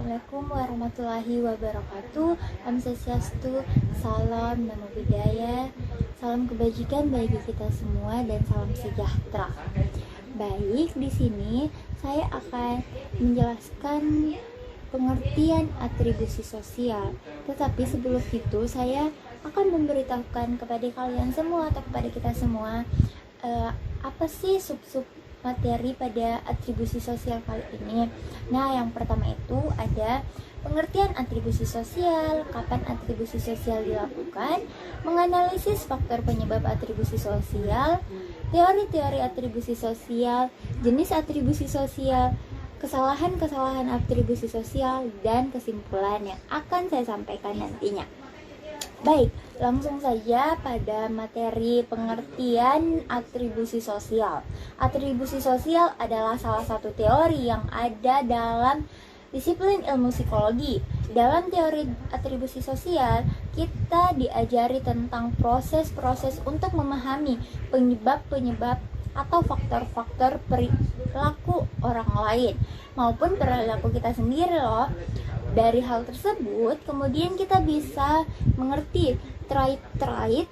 Assalamualaikum warahmatullahi wabarakatuh. Om Swastiastu, salam namo buddhaya, salam kebajikan bagi kita semua dan salam sejahtera. Baik, di sini saya akan menjelaskan pengertian atribusi sosial. Tetapi sebelum itu saya akan memberitahukan kepada kalian semua atau kepada kita semua apa sih sub-sub materi pada atribusi sosial kali ini. Nah, yang pertama itu ada pengertian atribusi sosial, kapan atribusi sosial dilakukan, menganalisis faktor penyebab atribusi sosial, teori-teori atribusi sosial, jenis atribusi sosial, kesalahan-kesalahan atribusi sosial, dan kesimpulan yang akan saya sampaikan nantinya. Baik, langsung saja pada materi pengertian atribusi sosial. Atribusi sosial adalah salah satu teori yang ada dalam disiplin ilmu psikologi. Dalam teori atribusi sosial, kita diajari tentang proses-proses untuk memahami penyebab-penyebab atau faktor-faktor perilaku orang lain maupun perilaku kita sendiri loh. Dari hal tersebut, kemudian kita bisa mengerti trait-trait,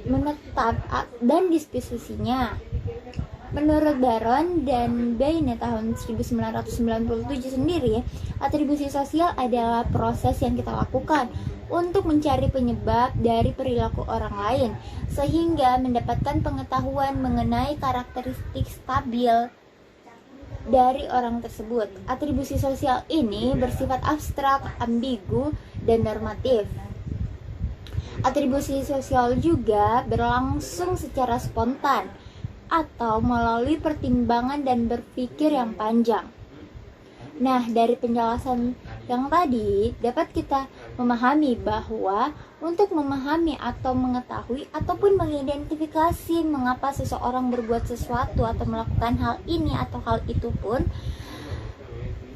menetap dan disposisinya. Menurut Baron dan Bain tahun 1997 sendiri, atribusi sosial adalah proses yang kita lakukan untuk mencari penyebab dari perilaku orang lain, sehingga mendapatkan pengetahuan mengenai karakteristik stabil dari orang tersebut. Atribusi sosial ini bersifat abstrak, ambigu, dan normatif. Atribusi sosial juga berlangsung secara spontan atau melalui pertimbangan dan berpikir yang panjang. Nah, dari penjelasan yang tadi dapat kita memahami bahwa untuk memahami atau mengetahui ataupun mengidentifikasi mengapa seseorang berbuat sesuatu atau melakukan hal ini atau hal itu pun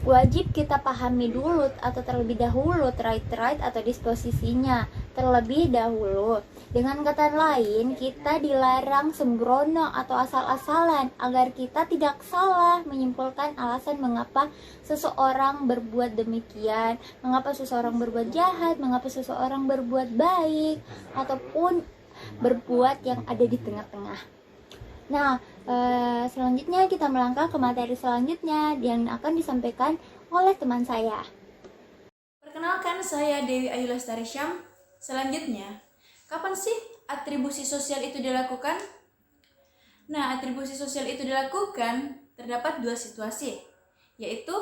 wajib kita pahami dulu atau terlebih dahulu trait-trait atau disposisinya terlebih dahulu. Dengan kata lain, kita dilarang sembrono atau asal-asalan agar kita tidak salah menyimpulkan alasan mengapa seseorang berbuat demikian, mengapa seseorang berbuat jahat, mengapa seseorang berbuat baik, ataupun berbuat yang ada di tengah-tengah. Nah, selanjutnya kita melangkah ke materi selanjutnya yang akan disampaikan oleh teman saya. Perkenalkan, saya Dewi Ayu Lestari Syam. Selanjutnya, kapan sih atribusi sosial itu dilakukan? Nah, atribusi sosial itu dilakukan terdapat dua situasi, yaitu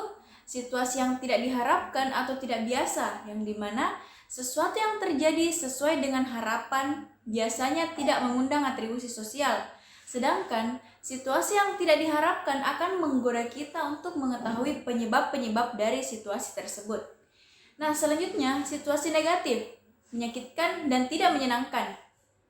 situasi yang tidak diharapkan atau tidak biasa, yang dimana sesuatu yang terjadi sesuai dengan harapan biasanya tidak mengundang atribusi sosial. Sedangkan situasi yang tidak diharapkan akan menggoda kita untuk mengetahui penyebab-penyebab dari situasi tersebut. Nah, selanjutnya situasi negatif, menyakitkan dan tidak menyenangkan.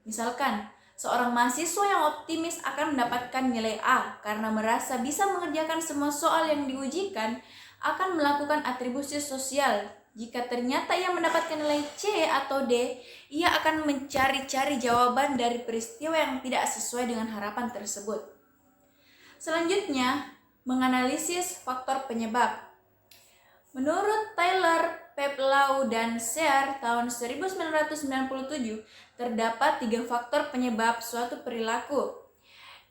Misalkan, seorang mahasiswa yang optimis akan mendapatkan nilai A karena merasa bisa mengerjakan semua soal yang diujikan, akan melakukan atribusi sosial. Jika ternyata ia mendapatkan nilai C atau D, ia akan mencari-cari jawaban dari peristiwa yang tidak sesuai dengan harapan tersebut. Selanjutnya, menganalisis faktor penyebab. Menurut Taylor, Peplau, dan Sear tahun 1997, terdapat 3 faktor penyebab suatu perilaku.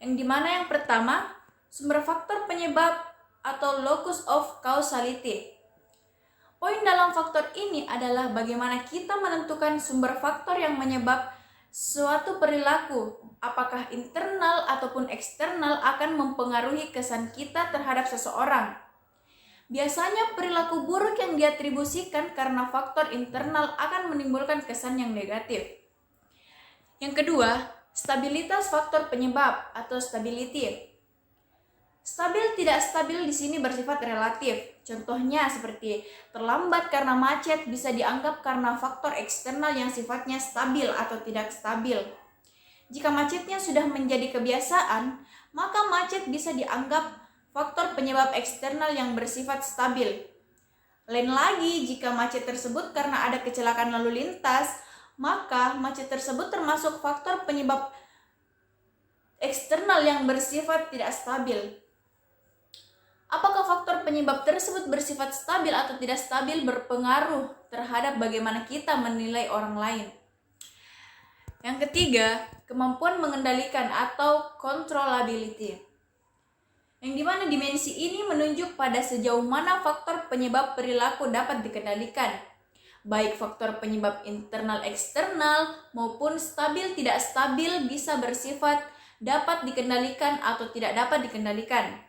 Yang dimana yang pertama, sumber faktor penyebab atau locus of causality. Poin dalam faktor ini adalah bagaimana kita menentukan sumber faktor yang menyebab suatu perilaku, apakah internal ataupun eksternal akan mempengaruhi kesan kita terhadap seseorang. Biasanya perilaku buruk yang diatribusikan karena faktor internal akan menimbulkan kesan yang negatif. Yang kedua, stabilitas faktor penyebab atau stability. Stabil tidak stabil di sini bersifat relatif. Contohnya seperti terlambat karena macet bisa dianggap karena faktor eksternal yang sifatnya stabil atau tidak stabil. Jika macetnya sudah menjadi kebiasaan, maka macet bisa dianggap faktor penyebab eksternal yang bersifat stabil. Lain lagi, jika macet tersebut karena ada kecelakaan lalu lintas, maka macet tersebut termasuk faktor penyebab eksternal yang bersifat tidak stabil. Apakah faktor penyebab tersebut bersifat stabil atau tidak stabil berpengaruh terhadap bagaimana kita menilai orang lain. Yang ketiga, kemampuan mengendalikan atau controllability. Yang dimana dimensi ini menunjuk pada sejauh mana faktor penyebab perilaku dapat dikendalikan, baik faktor penyebab internal eksternal maupun stabil tidak stabil bisa bersifat dapat dikendalikan atau tidak dapat dikendalikan.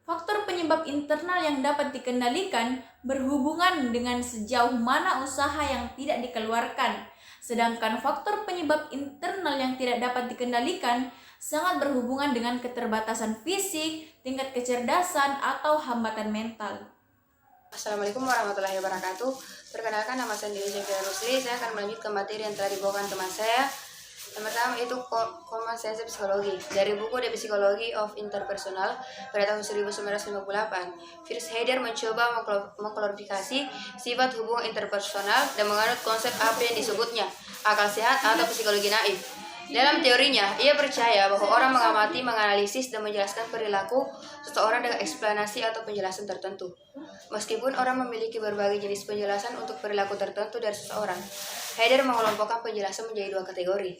Faktor penyebab internal yang dapat dikendalikan berhubungan dengan sejauh mana usaha yang tidak dikeluarkan, sedangkan faktor penyebab internal yang tidak dapat dikendalikan sangat berhubungan dengan keterbatasan fisik, tingkat kecerdasan, atau hambatan mental. Assalamualaikum warahmatullahi wabarakatuh. Perkenalkan, nama saya Dewi Sylvia Rusli. Saya akan melanjutkan materi yang telah dibawakan teman saya. Yang pertama itu Common Sense Psikologi dari buku The Psychology of Interpersonal pada tahun 1958. Fritz Heider mencoba mengklarifikasi sifat hubungan interpersonal dan menganut konsep apa yang disebutnya akal sehat atau psikologi naif. Dalam teorinya, ia percaya bahwa orang mengamati, menganalisis, dan menjelaskan perilaku seseorang dengan eksplanasi atau penjelasan tertentu. Meskipun orang memiliki berbagai jenis penjelasan untuk perilaku tertentu dari seseorang, Heider mengelompokkan penjelasan menjadi dua kategori.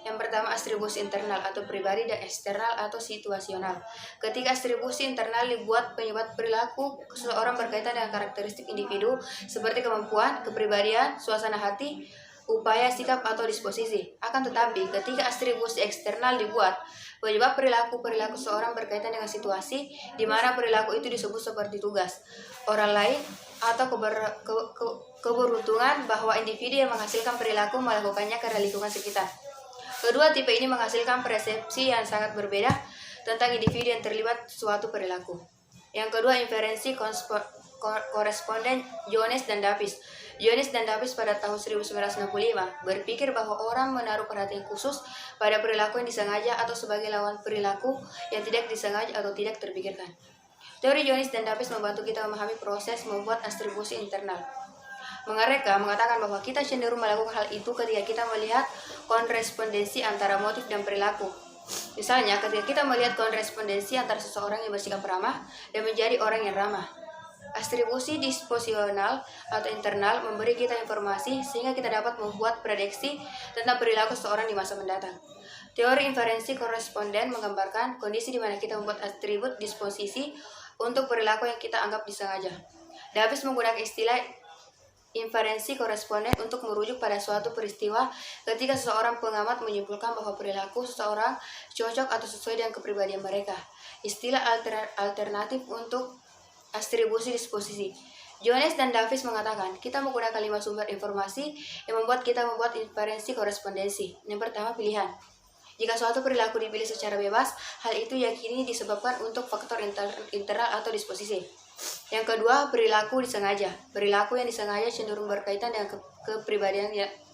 Yang pertama, atribusi internal atau pribadi, dan eksternal atau situasional. Ketika atribusi internal dibuat penyebab perilaku seseorang berkaitan dengan karakteristik individu seperti kemampuan, kepribadian, suasana hati, upaya, sikap, atau disposisi. Akan tetapi, ketika atribusi eksternal dibuat, penyebab perilaku seorang berkaitan dengan situasi di mana perilaku itu disebut seperti tugas, orang lain, atau keberuntungan bahwa individu yang menghasilkan perilaku melakukannya karena lingkungan sekitar. Kedua tipe ini menghasilkan persepsi yang sangat berbeda tentang individu yang terlibat suatu perilaku. Yang kedua, inferensi koresponden Jones dan Davis. Jones dan Davis pada tahun 1965 berpikir bahwa orang menaruh perhatian khusus pada perilaku yang disengaja atau sebagai lawan perilaku yang tidak disengaja atau tidak terpikirkan. Teori Jones dan Davis membantu kita memahami proses membuat atribusi internal. Mereka mengatakan bahwa kita cenderung melakukan hal itu ketika kita melihat korespondensi antara motif dan perilaku. Misalnya, ketika kita melihat korespondensi antara seseorang yang bersikap ramah dan menjadi orang yang ramah. Atribusi disposisional atau internal memberi kita informasi sehingga kita dapat membuat prediksi tentang perilaku seseorang di masa mendatang. Teori inferensi koresponden menggambarkan kondisi di mana kita membuat atribut disposisi untuk perilaku yang kita anggap disengaja. Davis menggunakan istilah inferensi koresponden untuk merujuk pada suatu peristiwa ketika seseorang pengamat menyimpulkan bahwa perilaku seseorang cocok atau sesuai dengan kepribadian mereka. Istilah alternatif untuk atribusi disposisi. Jones dan Davis mengatakan, kita menggunakan 5 sumber informasi yang membuat kita membuat inferensi korespondensi. Yang pertama, pilihan. Jika suatu perilaku dipilih secara bebas, hal itu yakini disebabkan untuk faktor internal atau disposisi. Yang kedua, perilaku disengaja. Perilaku yang disengaja cenderung berkaitan dengan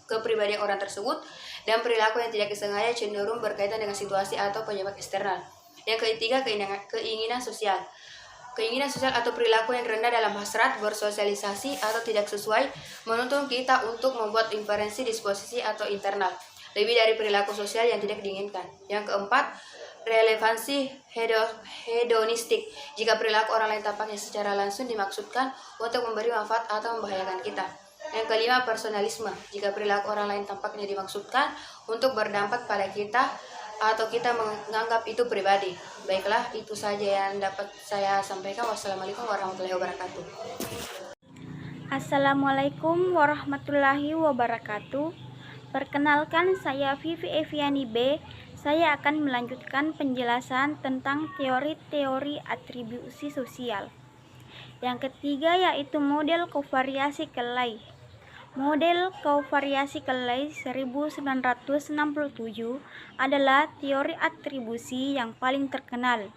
kepribadian orang tersebut, dan perilaku yang tidak disengaja cenderung berkaitan dengan situasi atau penyebab eksternal. Yang ketiga, keinginan sosial. Keinginan sosial atau perilaku yang rendah dalam hasrat bersosialisasi atau tidak sesuai menuntun kita untuk membuat inferensi disposisi atau internal, lebih dari perilaku sosial yang tidak diinginkan. Yang keempat, relevansi hedonistik. Jika perilaku orang lain tampaknya secara langsung dimaksudkan untuk memberi manfaat atau membahayakan kita. Yang kelima, personalisme. Jika perilaku orang lain tampaknya dimaksudkan untuk berdampak pada kita atau kita menganggap itu pribadi. Baiklah, itu saja yang dapat saya sampaikan. Wassalamualaikum warahmatullahi wabarakatuh. Assalamualaikum warahmatullahi wabarakatuh. Perkenalkan, saya Vivi Eviani B. Saya akan melanjutkan penjelasan tentang teori-teori atribusi sosial. Yang ketiga yaitu model kovariasi Kelley. Model kovariasi Kelley 1967 adalah teori atribusi yang paling terkenal.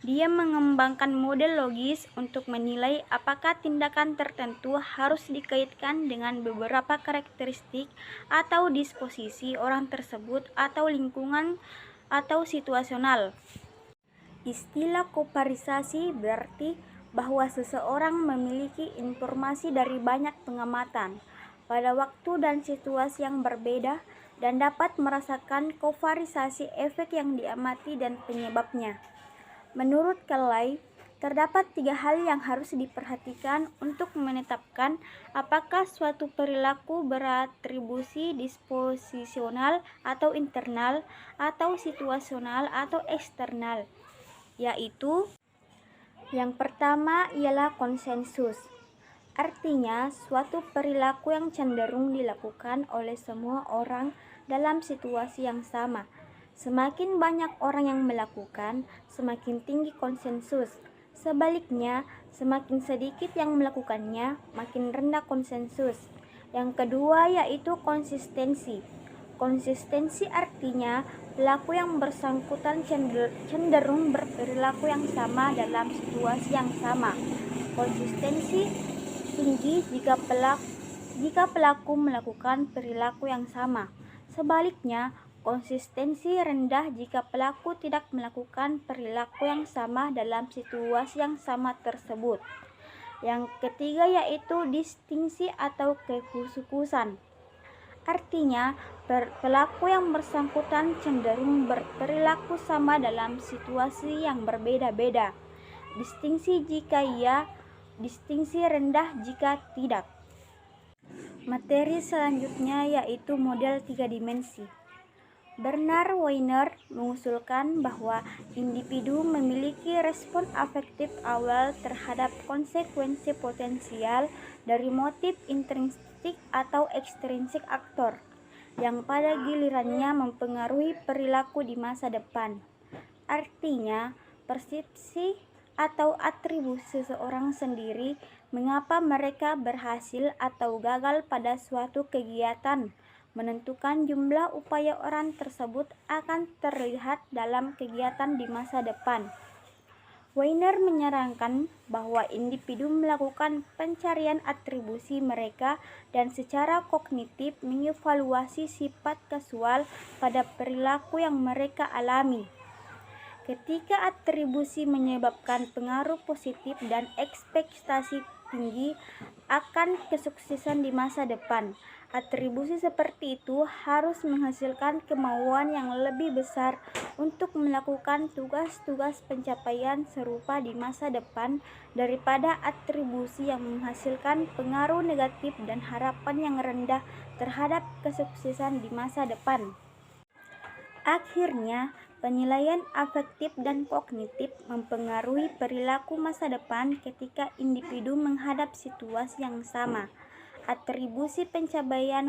Dia mengembangkan model logis untuk menilai apakah tindakan tertentu harus dikaitkan dengan beberapa karakteristik atau disposisi orang tersebut atau lingkungan atau situasional. Istilah kovariasi berarti bahwa seseorang memiliki informasi dari banyak pengamatan pada waktu dan situasi yang berbeda dan dapat merasakan kovariasi efek yang diamati dan penyebabnya. Menurut Kelley, Terdapat 3 hal yang harus diperhatikan untuk menetapkan apakah suatu perilaku beratribusi disposisional atau internal, atau situasional atau eksternal, yaitu yang pertama ialah konsensus. Artinya, suatu perilaku yang cenderung dilakukan oleh semua orang dalam situasi yang sama. Semakin banyak orang yang melakukan, semakin tinggi konsensus. Sebaliknya, semakin sedikit yang melakukannya, makin rendah konsensus. Yang kedua yaitu konsistensi. Konsistensi artinya pelaku yang bersangkutan cenderung berperilaku yang sama dalam situasi yang sama. Konsistensi tinggi jika pelaku melakukan perilaku yang sama. Sebaliknya, konsistensi rendah jika pelaku tidak melakukan perilaku yang sama dalam situasi yang sama tersebut. Yang ketiga yaitu distingsi atau kekhususan. Artinya, pelaku yang bersangkutan cenderung berperilaku sama dalam situasi yang berbeda-beda. Distingsi jika iya, distingsi rendah jika tidak. Materi selanjutnya yaitu model 3 dimensi. Bernard Weiner mengusulkan bahwa individu memiliki respon afektif awal terhadap konsekuensi potensial dari motif intrinsik atau ekstrinsik aktor, yang pada gilirannya mempengaruhi perilaku di masa depan. Artinya, persepsi atau atribusi seseorang sendiri mengapa mereka berhasil atau gagal pada suatu kegiatan, menentukan jumlah upaya orang tersebut akan terlihat dalam kegiatan di masa depan. Weiner menyarankan bahwa individu melakukan pencarian atribusi mereka dan secara kognitif mengevaluasi sifat kasual pada perilaku yang mereka alami. Ketika atribusi menyebabkan pengaruh positif dan ekspektasi tinggi akan kesuksesan di masa depan, atribusi seperti itu harus menghasilkan kemauan yang lebih besar untuk melakukan tugas-tugas pencapaian serupa di masa depan daripada atribusi yang menghasilkan pengaruh negatif dan harapan yang rendah terhadap kesuksesan di masa depan. Akhirnya, penilaian afektif dan kognitif mempengaruhi perilaku masa depan ketika individu menghadap situasi yang sama. Atribusi pencapaian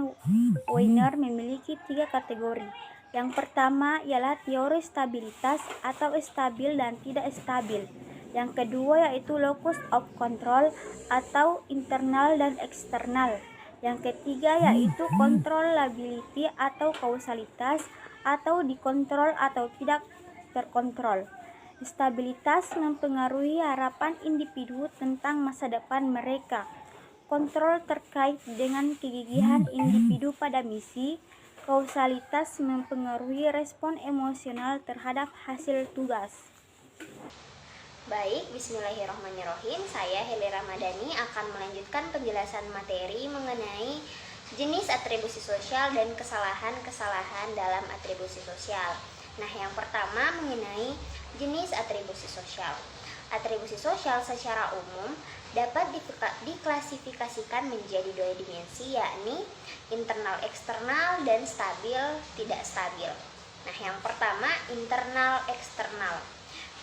Weiner memiliki 3 kategori. Yang pertama ialah teori stabilitas atau stabil dan tidak stabil. Yang kedua yaitu locus of control atau internal dan eksternal. Yang ketiga yaitu controllability atau kausalitas atau dikontrol atau tidak terkontrol. Stabilitas mempengaruhi harapan individu tentang masa depan mereka. Kontrol terkait dengan kegigihan individu pada misi. Kausalitas mempengaruhi respon emosional terhadap hasil tugas. Baik, bismillahirrahmanirrahim. Saya Heli Ramadhani akan melanjutkan penjelasan materi mengenai jenis atribusi sosial dan kesalahan-kesalahan dalam atribusi sosial. Nah, yang pertama mengenai jenis atribusi sosial. Atribusi sosial secara umum dapat diklasifikasikan menjadi 2 dimensi, yakni internal eksternal dan stabil tidak stabil. Nah, yang pertama internal eksternal.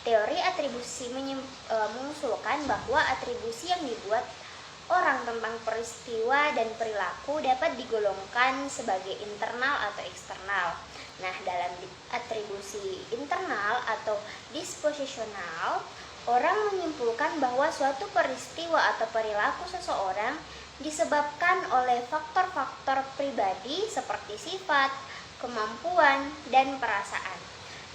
Teori atribusi mengusulkan bahwa atribusi yang dibuat orang tentang peristiwa dan perilaku dapat digolongkan sebagai internal atau eksternal. Nah, dalam atribusi internal atau disposisional, orang menyimpulkan bahwa suatu peristiwa atau perilaku seseorang disebabkan oleh faktor-faktor pribadi seperti sifat, kemampuan, dan perasaan.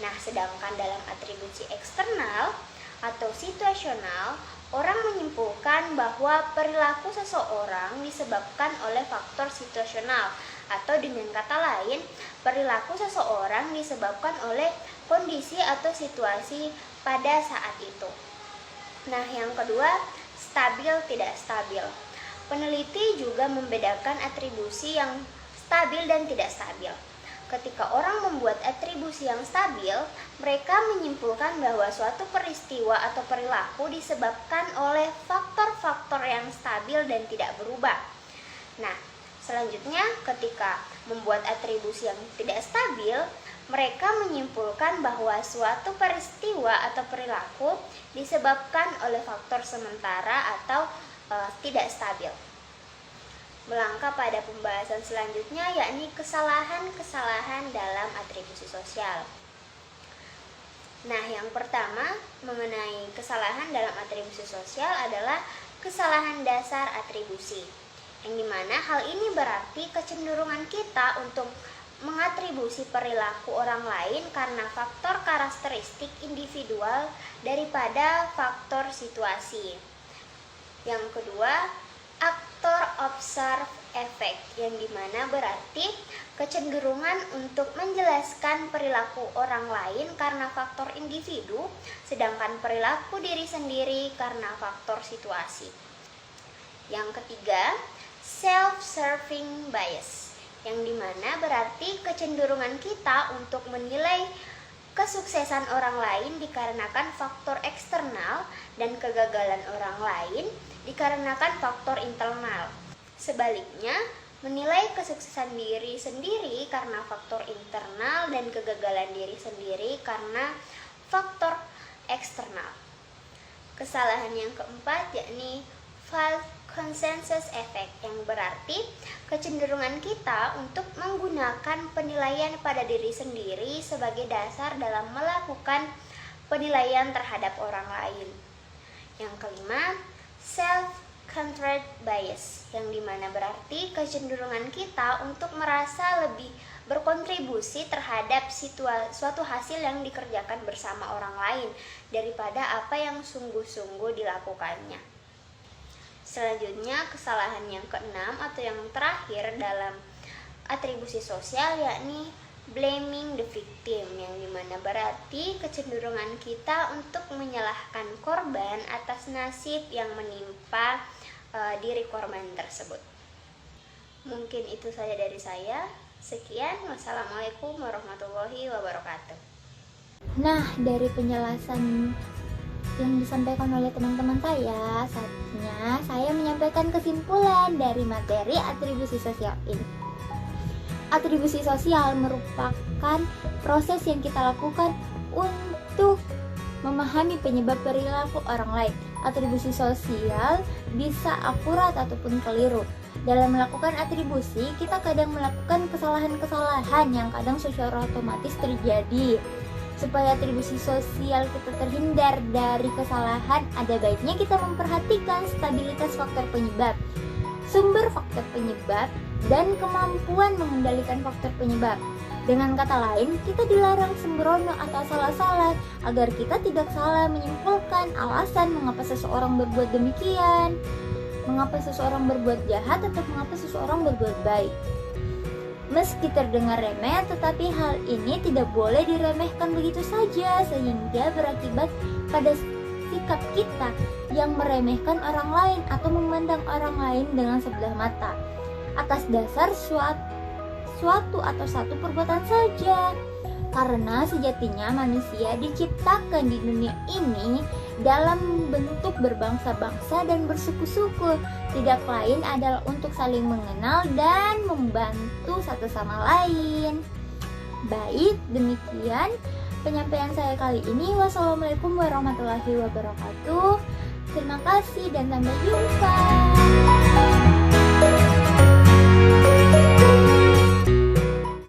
Nah, sedangkan dalam atribusi eksternal atau situasional, orang menyimpulkan bahwa perilaku seseorang disebabkan oleh faktor situasional, atau dengan kata lain, perilaku seseorang disebabkan oleh kondisi atau situasi pada saat itu. Nah, yang kedua, stabil tidak stabil. Peneliti juga membedakan atribusi yang stabil dan tidak stabil. ketika orang membuat atribusi yang stabil, mereka menyimpulkan bahwa suatu peristiwa atau perilaku disebabkan oleh faktor-faktor yang stabil dan tidak berubah. Nah, selanjutnya ketika membuat atribusi yang tidak stabil, mereka menyimpulkan bahwa suatu peristiwa atau perilaku disebabkan oleh faktor sementara atau tidak stabil. Melangkah pada pembahasan selanjutnya, yakni kesalahan-kesalahan dalam atribusi sosial. Nah, yang pertama mengenai kesalahan dalam atribusi sosial adalah kesalahan dasar atribusi, yang dimana hal ini berarti kecenderungan kita untuk mengatribusi perilaku orang lain karena faktor karakteristik individual daripada faktor situasi. Yang kedua, aktor observe effect, yang dimana berarti kecenderungan untuk menjelaskan perilaku orang lain karena faktor individu, sedangkan perilaku diri sendiri karena faktor situasi. Yang ketiga, self-serving bias, yang dimana berarti kecenderungan kita untuk menilai kesuksesan orang lain dikarenakan faktor eksternal dan kegagalan orang lain dikarenakan faktor internal. Sebaliknya, menilai kesuksesan diri sendiri karena faktor internal dan kegagalan diri sendiri karena faktor eksternal. Kesalahan yang keempat yakni false consensus effect, yang berarti kecenderungan kita untuk menggunakan penilaian pada diri sendiri sebagai dasar dalam melakukan penilaian terhadap orang lain. Yang kelima, self-centered bias, yang dimana berarti kecenderungan kita untuk merasa lebih berkontribusi terhadap suatu hasil yang dikerjakan bersama orang lain daripada apa yang sungguh-sungguh dilakukannya. Selanjutnya, kesalahan yang keenam atau yang terakhir dalam atribusi sosial yakni blaming the victim, yang dimana berarti kecenderungan kita untuk menyalahkan korban atas nasib yang menimpa diri korban tersebut. Mungkin itu saja dari saya. Sekian, wassalamualaikum warahmatullahi wabarakatuh. Nah, dari penjelasan yang disampaikan oleh teman-teman saya, saatnya saya menyampaikan kesimpulan dari materi atribusi sosial ini. Atribusi sosial merupakan proses yang kita lakukan untuk memahami penyebab perilaku orang lain. Atribusi sosial bisa akurat ataupun keliru. Dalam melakukan atribusi, kita kadang melakukan kesalahan-kesalahan yang kadang secara otomatis terjadi. Supaya atribusi sosial kita terhindar dari kesalahan, ada baiknya kita memperhatikan stabilitas faktor penyebab, sumber faktor penyebab, dan kemampuan mengendalikan faktor penyebab. Dengan kata lain, kita dilarang sembrono atau salah-salah agar kita tidak salah menyimpulkan alasan mengapa seseorang berbuat demikian, mengapa seseorang berbuat jahat, atau mengapa seseorang berbuat baik. Meski terdengar remeh, tetapi hal ini tidak boleh diremehkan begitu saja sehingga berakibat pada sikap kita yang meremehkan orang lain atau memandang orang lain dengan sebelah mata atas dasar suatu atau satu perbuatan saja. Karena sejatinya manusia diciptakan di dunia ini dalam bentuk berbangsa-bangsa dan bersuku-suku, tidak lain adalah untuk saling mengenal dan membantu satu sama lain. Baik, demikian penyampaian saya kali ini. Wassalamualaikum warahmatullahi wabarakatuh. Terima kasih dan sampai jumpa.